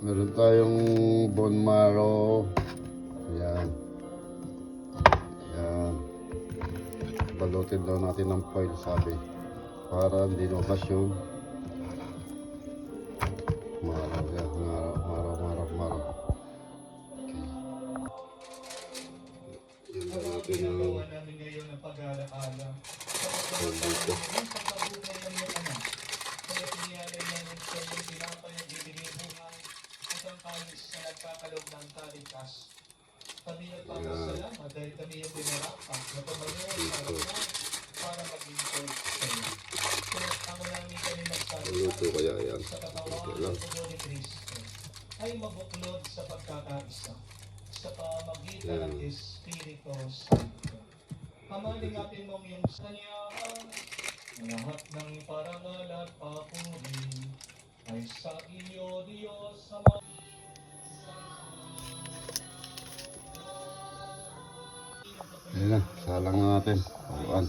Meron tayong bone marrow. Yan. Yan. Balutin daw natin ng foil, sabi. Para hindi lumabas yung marrow. Yan. Marrow. Okay. Yan daw natin yung dito. Nagkakalog ng talikas. Kami nagpapasalamat dahil kami yung binarapan na tumayo para maging coach sa inyo. Kaya ako namin kami Luto kaya yan. sa katawan Okay ng lang. puno ni Kristo ay mabuklod sa pagkakaisa sa pamagitan ng Espiritu Santo. Amalingapin mong yung Kanya lahat ng parangal at papuri ay sa iyo, Diyos, sa mga Ayan na, salang na natin. Ayan.